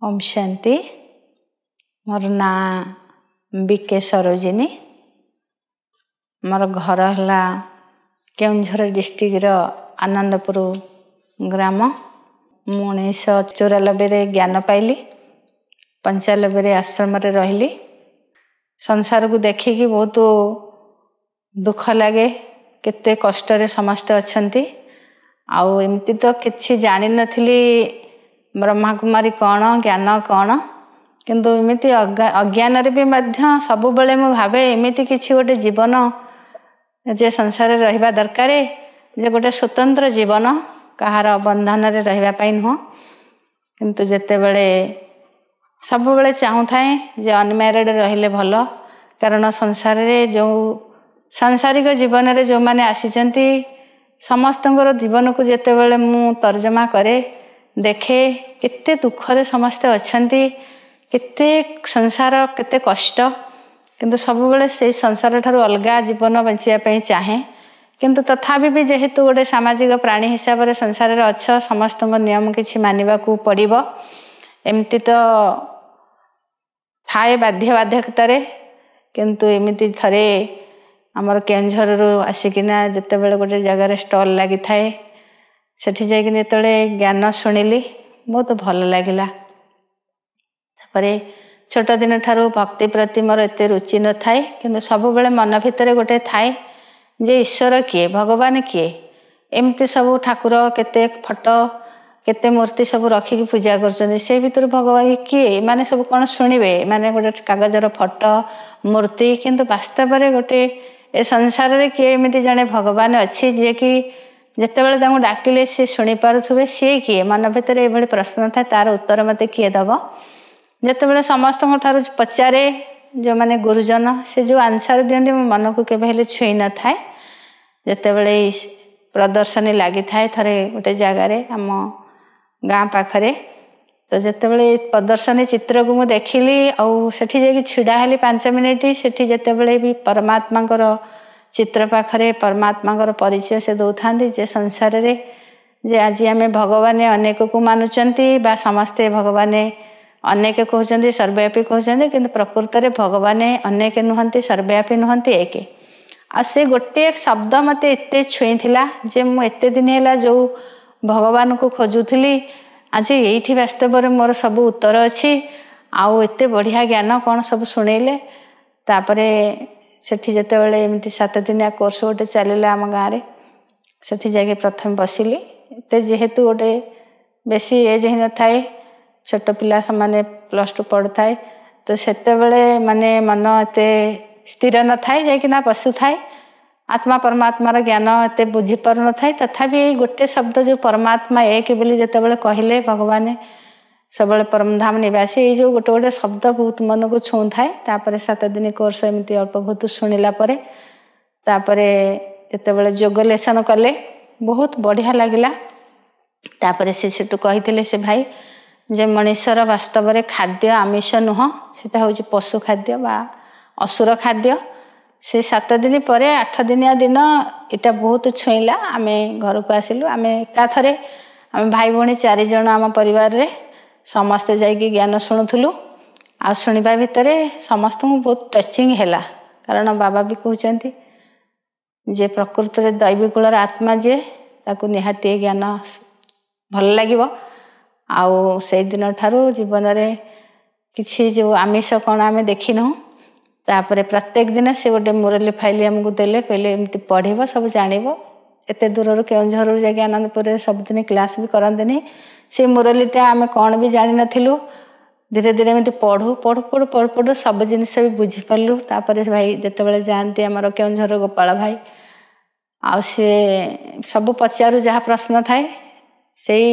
ओम शांति। मोर ना बीके सरोजिनी। मोर घर है केउंझर डिस्ट्रिक्ट आनंदपुर ग्राम। 1994 ज्ञान पाइली। 95 आश्रम रे रहिली। संसार को देखिकी बहुत दुख लगे, केते कष्ट रे समस्त अछंती। आउ एमती तो किछि जानि नथिली ब्रह्मा कुमारी कौन, ज्ञान कौन, किंतु एमती अज्ञान रे भी मध्य सब बेले मु भावे एमती किछि गोटे जीवन जे संसार रे रहिबा दरकार, जे गोटे स्वतंत्र जीवन कहार बंधन रे रहिबा पई न। किंतु जेते बेले सब बेले चाहू थाए जे अनमैरिड रहिले भलो, कारण संसार रे जो सांसारिक जीवन रे जो माने आसीचंती समस्तଙ୍କର जीवन को जेते बेले मु तर्जमा करे देखे केते दुख रे समस्त अछंती, केते संसार केते कष्ट, किंतु सब बेले से संसार ठारू अलगा जीवन बंचिया पई चाहे। किंतु तथापि भी जेहेतु गोटे सामाजिक प्राणी हिसाब रे संसार रे अछ, समस्त नियम किछि मानिबा को पड़िबो। एमती तो थाए बाध्य बाध्यकता रे, किंतु एमती थरे आमर केउंझर रु आसिकिना जेते बेले गोटे जगह रे स्टॉल लागि थाए, सेठी जाइकिन जेतले ज्ञान शुणिली बहुत भल लागिला। तापरे छोट दिन ठारू भक्ति प्रति मोर एते रुचि न थाए, किंतु सब बेले मन भितरे गोटे थाए जे ईश्वर किए, भगवान किए। एमती सब ठाकुर केते फोटो केते मूर्ति सब रखिकी पूजा करछन, से भितर भगवान किए माने सब कोन सुनिबे, माने गोटे कागजर फोटो मूर्ति, किंतु वास्तव रे गोटे ए संसार रे किए एमती जने भगवान अछि जे कि जेते बेले तांको डाकिले से सुनि पारुथबे, से किए मन भितर ए भली प्रश्न था, तार उत्तर मते किए दबो। जेते बेले समस्त ठारू पचारे जो माने गुरुजन, से जो आंसर दियंती मो मन को केबे हेले छुई न थाए। जेते बेले प्रदर्शनी लागि थाए थरे गोटे जगह रे हम गां पाखरे, तो जेते बेले प्रदर्शनी चित्र को मु देखिली आ सेठी जेकी छिडा हेली 5 मिनिट, सेठी जेते बेले भी परमात्मा कर चित्र पाखरे परमात्मा कर परिचय से दौथांती जे संसार रे जे आज आम भगवान अनेक को मानुचंती बा समस्ते भगवान अनेक कहते सर्वव्यापी कहते, किंतु प्रकृत रे भगवान अनेक नुहंती, सर्वव्यापी नुहंती, एक। आ से गोटे शब्द मते एते छुई थिला जे मु एते दिन हैला जो भगवान को खोजुथली, आज एठी वास्तव रे मोर सब उत्तर अछि। आउ एते बढ़िया ज्ञान कौन सब सुनेले। तापरे सेठी जेते बेले एमती 7 दिनिया कोर्स गोटे चलिला आम गाँव रे, सेठी जाके प्रथम बसिली। एते जेहेतु गोटे बेसी एज ही न थाए, छोट पिला समाने +2 पढ़ुथाए, तो सेते बेले माने मन एते स्थिर न थाए, जाइकिना बसु थाए। आत्मा परमात्मा रो ज्ञान एते बुझी पर न थाए, तथापि गोटे शब्द जो परमात्मा एक बोली जेते बेले कहिले भगवान सब परम धाम निवासी, ये जो गोटे गोटे शब्द बहुत मन को छू थाए। तापरे 7 दिन कोर्स एमती अल्प बहुत शुणिला परे, तापरे जेते बेले जोग लेसन कले बहुत बढ़िया लागिला। तापरे से सेटु कहिथिले से भाई जे मनुष्यर वास्तव रे खाद्य आमिष नुह, सेटा होची पशु खाद्य बा असुर खाद्य। से 7 दिन परे 8 दिनिया दिन इटा बहुत छुईला। आमे घर को आसिलु, आमे एकाथरे आमे भाई भणी 4 जण आम परिवार रे समस्ते जाइकी ज्ञान शुणुथुलु। आ शुणिबा भितरे समस्त को बहुत टचिंग हैला, कारण बाबा भी कहउचंती जे प्रकृत रे दैवी कुलर आत्मा जे ताकू निहाती ज्ञान भल लागिवो। आउ से दिन ठारू जीवन रे किछि जो आमिष कोन आमे देखिनु। तापरे प्रत्येक दिन से गोटे मुरली फाइल हमको देले, कहले एमती पढ़िबो सब जानिबो। एते दूर केउंझर जाके आनंदपुर रे सब दिन क्लास भी करंदेनी। से मुरलीटा आमे कौन भी जानि नथिलु, धीरे धीरे एमती पढ़ू पढ़ू पढ़ू पढ़ू पढ़ू सब जिनिस भी बुझी पारलु। तापरे भाई जेते बेले जानती हमर केउंझर गोपाल भाई, आ से सब पचारू जहा प्रश्न थाए, सेई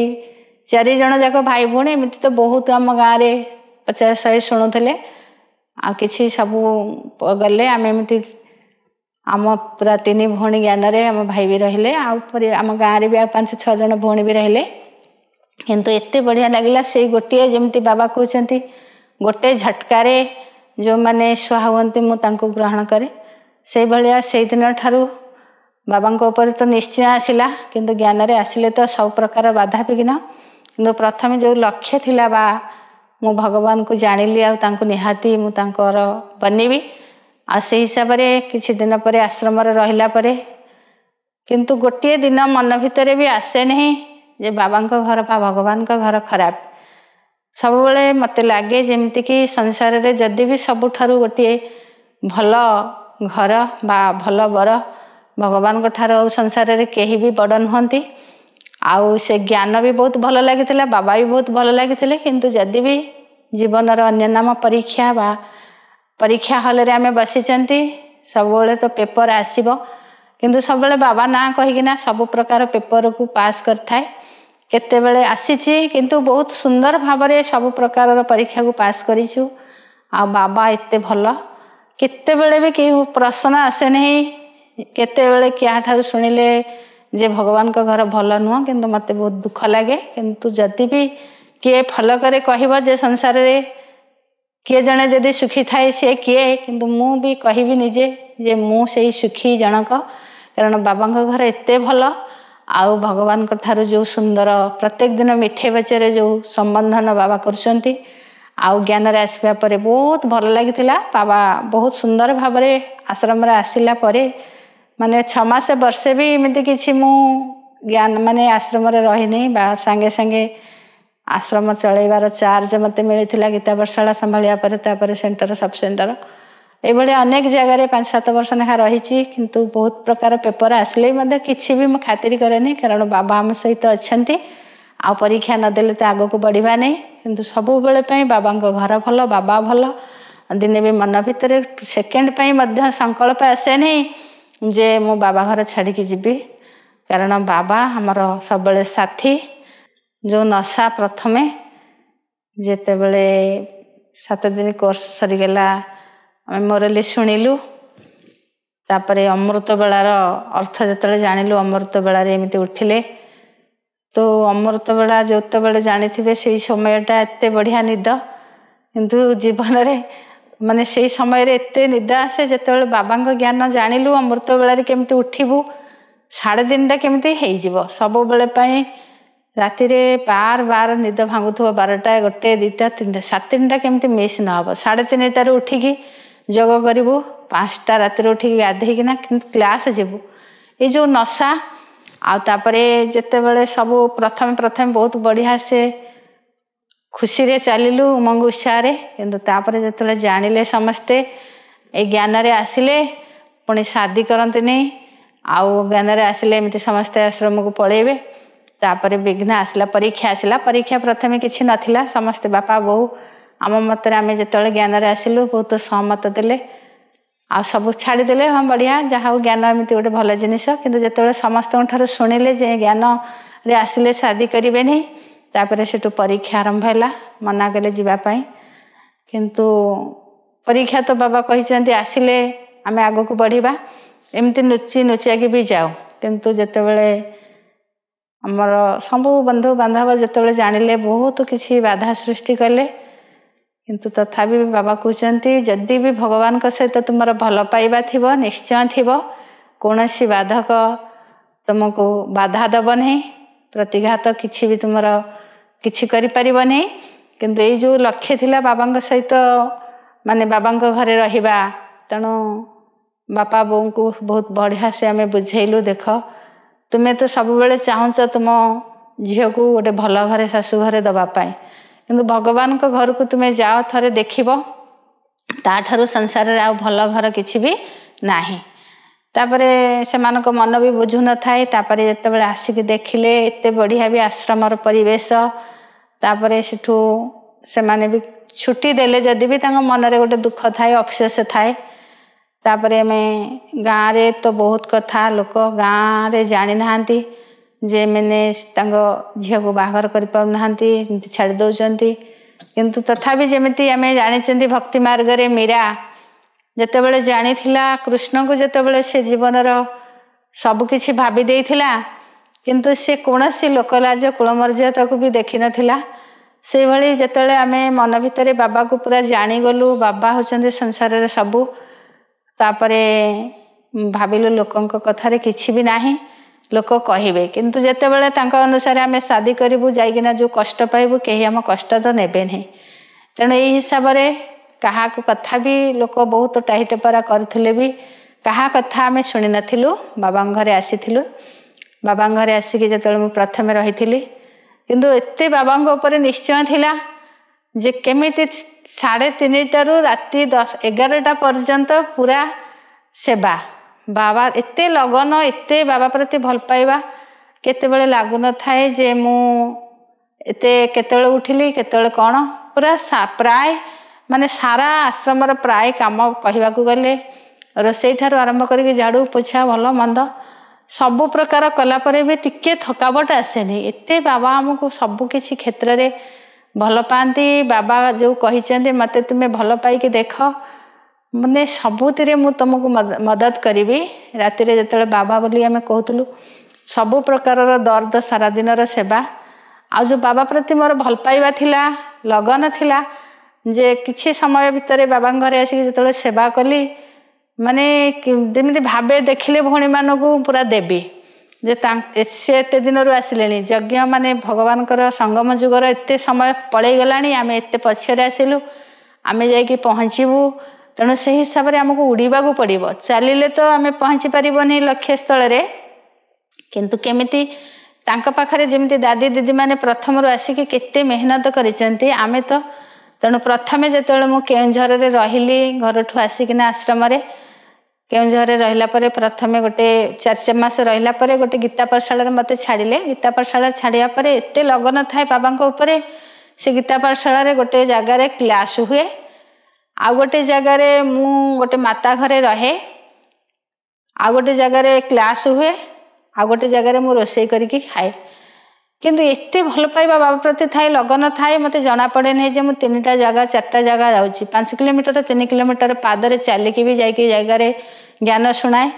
4 जण जाक भाई भणी एमती तो बहुत आम गाँव रे 50-100 शुणुथिले। आ किछि सब गले आम एमती आम पूरा 3 भणी ज्ञान रे आम भाई भी रहिले, आम गाँव रे भी 5-6 जण भणी भी रहिले। किंतु एते बढ़िया लगिला से गोटे जेमती बाबा कहउचंती गोटे झटकारे जो माने स्वाहा हुअंती मु तांको ग्रहण करे, से भलिया से दिन ठारू बाबा को ऊपर तो निश्चय आसिला। किंतु ज्ञान रे आसिले तो सब प्रकार बाधा विघ्न, किंतु प्रथम जो लक्ष्य थिला बा मु भगवान को जानिली आ निहाती मु तांकर बनिबी आ से हिसाब से किछि दिन पर आश्रम रहिला परे किंतु गोटे दिन मन भितर भी आसे नहीं जे बाबा घर बा भगवान का घर खराब सब बेले मत लगे जमती कि संसार रे जदि भी सबुठारु गोटे भल घर बा भल बर भगवान को ठार संसार रे केही भी बड़ नुहंती आउ से ज्ञान भी बहुत भल लगी बाबा भी बहुत भल लगी किंतु जदि भी जीवन अन्य नाम परीक्षा बा परीक्षा हल रे आमे बसिचंती सब बेले तो पेपर आसीबो किंतु सब बेले बाबा ना कहिकिना सब प्रकार पेपर को पास करथाए केते बेले आसीची किंतु बहुत सुंदर भाव रे सब प्रकार परीक्षा को पास करिछु आ बाबा एते भल केते बेले भी के प्रश्न आसे नहीं केते बेले क्या ठारू सुनिले जे भगवान का घर भल नुह किंतु मते बहुत दुख लगे किंतु जदि भी किए फल करे कहब जे संसार रे किए जने जदि सुखी थाए सी किए किंतु मु भी कहबी निजे जे मु से सुखी जनक कारण बाबा घर एते भल आउ भगवान को ठारू जो सुंदर प्रत्येक दिन मिठे बचरे जो संबंधन बाबा करछंती आउ ज्ञान रे आसबा परे बहुत भल लागिथिला बाबा बहुत सुंदर भाव रे आश्रम रे आसिला परे माने 6 मास वर्षे भी एमती किछि मु ज्ञान माने आश्रम रे रही नहीं बा संगे संगे आश्रम चलैबार चार्ज मते मिलिथिला गीता पाठशाला संभालिया परे तापरे सेंटर सब सेंटर ए बडे अनेक जगह 5-7 वर्ष नेखा रही किंतु बहुत प्रकार पेपर आसले मध्य किछि भी म खातिर करेनी कारण बाबा हम सहित अछंती आ परीक्षा न देले त आगो को बढ़िबा नहीं किंतु सब बेले पई बाबा को घर भल बाबा भल दिने भी मन भितर सेकेंड पई मध्य संकल्प आसे नहीं जे मु बाबा घर छाड़ी की जीवी कारण बाबा हमर सब बेले साथी जो नशा प्रथमे जेते बेले 7 दिन कोर्स सरी गेला मोरली शुणिलु तापरे अमृत बेलार अर्थ जतले जानिलु अमृत बेला रे एमिति उठिले तो अमृत बेला जोते बेले जानी थे से समयटा एते बढ़िया निद किंतु जीवन रे माने से समय रे एते निद आसे जेते बाबा ज्ञान जानिलु अमृत बेला रे केमिति उठिबु 3:30 केमिति हेई जिवो सब बेले पई राति रे बार बार निद भांगुथो 12टा 1टे 2टा 3टा 7टा केमिति मिस न हबो 3:30 रे उठिकी जोग करिवु 5टा राति रे उठिकी गाधेई किना क्लास जिवु ए जो नशा आ तापरे जेते बेले सब प्रथम प्रथम बहुत बढ़िया से खुशी रे चलिलु उमंग उत्साह रे किंतु तापरे जेते जानिले समस्ते ए ज्ञान रे आसिले पुणी शादी करंती नहीं आउ ज्ञान रे आसिले एमती समस्ते आश्रम को पळेबे तापरे विघ्न आसला परीक्षा प्रथमे किछि नथिला समस्ते बापा बहु आम मतरे आमे जेते ज्ञान रे आसिलु बहुत सहमत देले आ सब छाड़ी देले हाँ बढ़िया जहा ज्ञान एमती गोटे भल जिनिस किंतु जेते समस्त शुणिले जे ज्ञान रे आसिले शादी करेंगे नहीं तापर से परीक्षा आरंभ है मना कले जीवाई किंतु परीक्षा तो बाबा कहते आसिले आमे आग को बढ़िबा एमती नुची नुचिया भी जाऊ किंतु जेते बेले आमर सब बंधु बांधव जेते जानिले बहुत किसी बाधा सृष्टि कले किंतु तथापि बाबा कहते जदि भी भगवान का सहित तुम भल पाइबा थी निश्चय थी कौन सी बाधक तुमको बाधा दब नहीं प्रतिघात किसी भी तुम किसी नहीं किंतु ये जो लक्ष्य थिला बाबा सहित माने बाबा घरे रहिबा तेणु बापा बों को बहुत बढ़िया से आमे बुझेलु देख तुम्हें तो सब बेले चाहूच तुम झील को गोटे भल घरे शाशु घरे दवापाई किंतु भगवान को घर को तुम्हें जाओ थरे देखिबो ताठारु संसार रे आ भल घर किछि भी नाही तापरे सेमानको मन भी बुझु न थाए तापरे जते बेले आसिक देखिले एते बढ़िया भी आश्रमर परिवेश तापरे सेठू से माने भी छुट्टी देले जदि भी तांग मन रे गोटे दुख थाए अफसोस थाए तापरे में गाँव रे तो बहुत कथा लोक गाँव रे जानी नाहांती जे मैंने झील को बाहर कर छाड़ दौरान किंतु तथापि जमी आम जानी भक्ति मार्ग रे मीरा जिते बड़े जानी कृष्ण को जिते बड़े से जीवन सबकि भावी देइथिला किंतु से कौन सी लोकलाज कुलमर्यादा को भी देखी नथिला से भली जिते आम मन भितर बाबा को पूरा जानीगलु बाबा होचंदी संसार रे सबू तापरे भाविलु लोकों कथार किसी भी नाही लोक कहे किंतु जिते बड़े अनुसार आम शादी करूँ जाइना जो कष्ट पाइबू कहीं आम कष्ट तो नेबे नहीं तेणु यही हिसाब से क्या कथा भी लोक बहुत टाही टपरा करथिले भी क्या कथा आम शुणी नथिलु। बाबा घरे आसीथिलु। बाबा घरे आसिक जो प्रथम रही किंतु एते बाबा ऊपर निश्चय थिला जे केमिति 3:30 राति 10-11टा पर्यंत पूरा सेवा। बाबा एते लगन एते बाबा प्रति भल पाइबा केतेबेले लागुन थाए जे मु एते केतेबेले उठिली केतेबेले कौन पूरा प्राय माने सारा आश्रम प्राय काम कहवा गले रोसई ठार आरंभ करके झाड़ू पोछा भल मंद सबु प्रकार कलापर भी टिके थकावट आसेनी। एते बाबा आमको सबकि क्षेत्र में भल पाती। बाबा जो कही मते तुम्हें भल पाई देख मैंने सबुति मु तुमको मदद करी। राति जो बाबा बोली आम कहूँ सबु प्रकार दर्द सारा दिन सेवा आ जो बाबा प्रति मोर भल पाइबा थिला लगन थिला जे किछि समय भितर बाबा घरे आसिक जो सेवा कली माने जमी भावे देखिले भौणी मानक पूरा देवी जे से एत दिन आसिले यज्ञ माने भगवान संगम जुगर एत समय पलि गला आम एत पछरे आसिलु आम जा पहुँचबू। तेणु से हिसाब से आमको उड़ीबा पड़ो चलिले तो आम पहुँची पारबनी लक्ष्य स्थल किंतु केमिति तांका पाखरे जेमिति दादी दीदी माने प्रथम आसिक केते मेहनत करिसेंती आमे तो। तेणु प्रथमे जेतेबेले मु केउंझर रे रहिली घर ठु आसिकिना आश्रम रे केउंझर रहिला परे प्रथमे गोटे 4 मास रहिला परे गोटे गीता पाठशाला रे मते छाड़िले। गीता पाठशाला छाड़िया परे एते लगन थाए बाबांको ऊपरे से गीता पाठशाला रे गोटे जगह रे क्लास हुए आ गोटे जगह रे मु गोटे माता घरे रहे आ गोटे जगह रे क्लास हुए आ गोटे जगह रे मु रोसई करके खाए। किंतु एते भल पाइबा बाबा प्रति थाए लगन थाए मते जना पड़े नहीं जे मु 3टा जगह 4टा जगह जाउची 5 किलोमीटर 3 किलोमीटर पादरे चलिकी भी जाइके जगह रे ज्ञान शुणाए।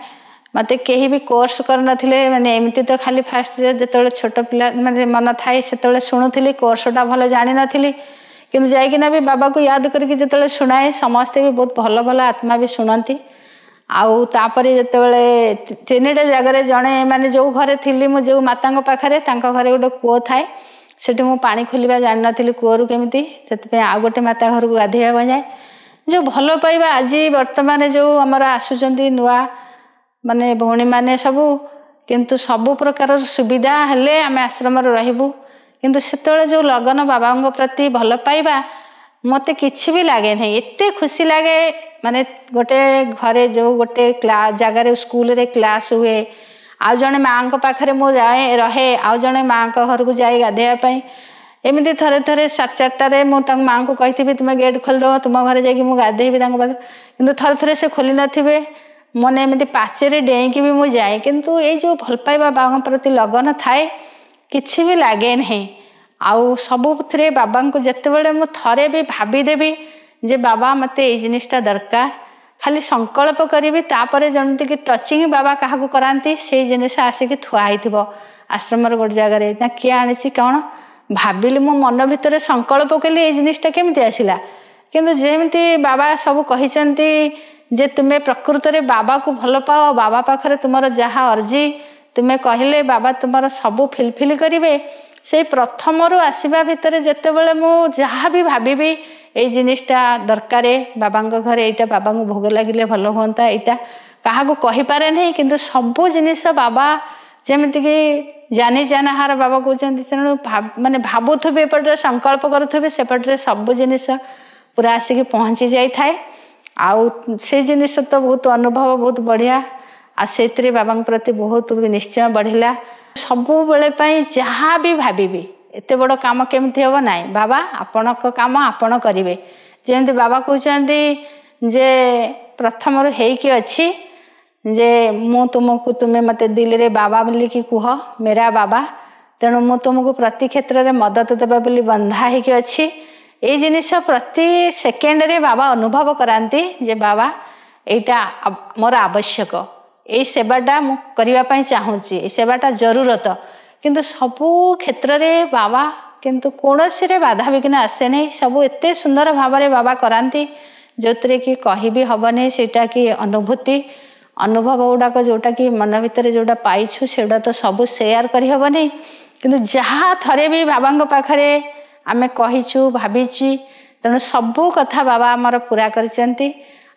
मते कहीं भी कोर्स कर नथिले माने एमती तो खाली फास्ट जेतेबेले छोट पिला माने मन थाए सेतेबेले शुणुथिली कोर्सटा भल जानि नथिली किंतु जाइकिना भी बाबा को याद करके जेतेबेले शुणाए समस्ते भी बहुत भल भल आत्मा भी शुणती। आउ तापरे जेतेबेले 3टा जगह जड़े माने जो घरे थिली मु जो माता पाखरे तांका घरे गोटे कूओ थाए सेठी मु पानी खोलिबा जानि नथिली कूओरु केमिति सेतपे आ गोटे माता घर को गाधेया जाए जो भल पाइबा आज वर्तमान जो आमर आसुचंती नुआ माने भौणी माने सबू किंतु सबु प्रकार सुविधा हेले आम आश्रम रहबू किंतु सेतेबेले जो लगन बाबा प्रति भल पाइबा मते किछि भी लागे नहीं एते खुशी लागे। माने गोटे घरे जो गोटे क्लास जगार स्कूल रे क्लास हुए आउ जने माँ पाखरे मु जाए रहे आउ जने माँ घर को जाए गाधेया एमती थरे थरे 7-4टारे मुझे माँ को कही तुम्हें गेट खोलीदेव तुम घरे जाकि गाधेबी कि थरे थरे से खोली नथिबे मने एमती पाचेरी डेईकी भी मुझे जाए किंतु ये जो भल पाइबा बाबा प्रति लगन थाए किछि भी लगे नहीं। आउ सबुथिरे बाबा को जितेबले मु थरे भी भावीदेवी जे बाबा मते ये जिनिसटा दरकार खाली संकल्प करी तापर जमती कि टचिंग बाबा क्या कराती से जिनिस आसिक थुआई आश्रम गोटे जगार ना किए आनी कौन भाविली मो मन भितर संकल्प कली ये जिनिसटा केमती आसला किंतु जेमती बाबा सब कहते जे तुम्हें प्रकृत रे बाबा को भल पाओ बाबा पाखरे तुमर जहाँ अर्जी तुम्हें कहले बाबा तुमर सबू फिलफिल करेंगे से प्रथम रू आसवा भितर जितेबले मु जहाँ भी भावी ये जिनिसटा दरकार बाबा घरे यहाँ बाबा को भोग लगे भल हाँ यहाँ क्या कहीपे नहीं किंतु सबू जिनिस बाबा जमीक जानी जानाहार बाबा कहते तेणु माने भावुवे एपटे संकल्प करुवे सेपटे सबू जिनिस पूरा आसिक पहुँची जाए आउ से जिनिस तो बहुत अनुभव बहुत बढ़िया आ से बाबा प्रति बहुत निश्चय बढ़िला सबु बेले जहाँ भी भावी एत बड़ काम केमती हम ना बाबा आपण काम आपण करेंगे जमी बाबा कहते जे प्रथम होइकी अच्छी जे मु तुमको तुम्हें मत दिल रे बाबा बोलिकी कुह मेरा बाबा तेणु मु तुमको प्रति क्षेत्र में मदद देवा बोली बंधा होइकी अच्छी ये जिनिस प्रति सेकेंड रे बाबा अनुभव कराती जे बाबा यहाँ मोर आवश्यक ये सेवाटा मु करने चाहूँगी सेवाटा जरूरत किंतु सबू क्षेत्र रे बाबा किंतु कौन सी बाधा विघ्न आसे नहीं सबू एत सुंदर भाव में बाबा कराती जो कि कही भी हेनी सेटा कि अनुभूति अनुभव गुड़ाक जोटा कि मन भितर जोटा पाइछु सेटा तो सब सेयार करहबनी किंतु जहाँ थरे भी बाबा पाखरे आमे कहीचु भावीची तेणु सबू कथा बाबा आमर पूरा करचंती।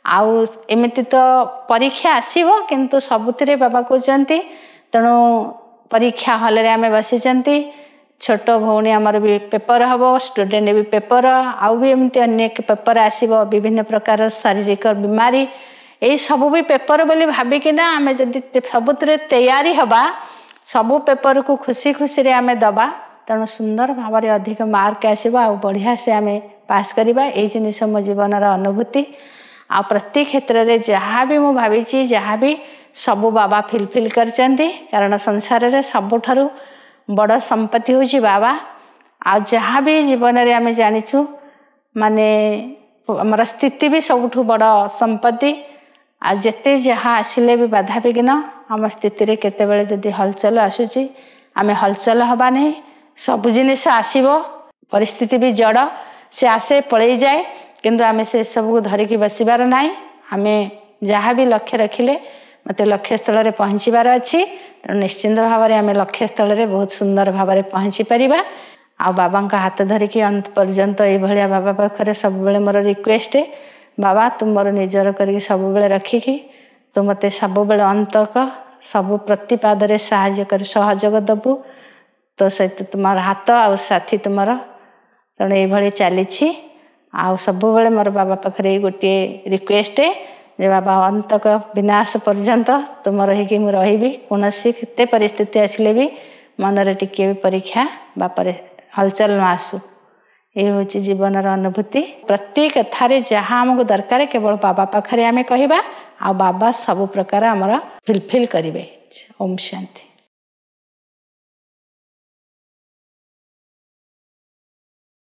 आउ एमिति तो परीक्षा आसीबो किंतु सबुतिरे बाबा कहते तेणु परीक्षा हॉल रे आमे बसिचंती। छोट भौणी आमर भी पेपर हम स्टूडेंट भी पेपर आउ भी एमती अनेक पेपर आसीबो विभिन्न प्रकार शारीरिक बीमारी यही सबू भी पेपर बोली भाविकिना आमे जदि सबुतिरे तैयारी हबा सबू पेपर को खुशी खुशी रे आमे दबा तेणु सुंदर भाव में अधिक मार्क आसो आ बढ़िया से आम पास करवा यही जिनिस मो जीवन अनुभूति आ प्रति क्षेत्र में जहाँ भी मुझे भावी जहाँ भी सबू बाबा फिलफिल करचंती कारण संसार रे सबुठारु बड़ संपत्ति हूँ बाबा आ जहाँ भी जीवन में आम जाचु माने आमर स्थिति भी सबुठु बड़ संपत्ति आ जेते जहाँ आसिले भी बाधा विघ्न आम स्थिति रे केतेबेले जदि हलचल आसुची आम हलचल हबा नहीं सब जिनिस आसीबो परिस्थिति भी जड़ से आसे पलि जाए किंतु आम से सब को धरिकी बसबार ना आम जहाँ भी लक्ष्य रखिले मत लक्ष्य स्थल में पहुँचबार अच्छी तेणु निश्चिंत भाव में आम लक्ष्य स्थल में बहुत सुंदर भाव में पहुँची पारिबा आ बाबा हाथ धरिकी अंत पर्यंत ये बाबा पाखे सब मोर रिक्वेस्ट बाबा तुम मोर निजर कर सब रखिकी तू मत सब अंतक सब प्रतिपाद साहाय्य कर सहयोग दबु तो सहित तुम हाथ आ साथी तुम तेणु ये चली सब मोर बाबा पाखे गोटे रिक्वेस्ट जे बाबा अंतक विनाश पर्यंत तुम रहीकि मु रही कौन केते परिस्थिति आसिले भी मनरे टिके भी परीक्षा बापर हलचल न आसू ये हूँ जीवन अनुभूति प्रति कथारे जहाँ आमको दरकार केवल बाबा पाखे आम कहवा आ बाबा सब प्रकार आमर फिलफिल करेंगे। ओम शांति।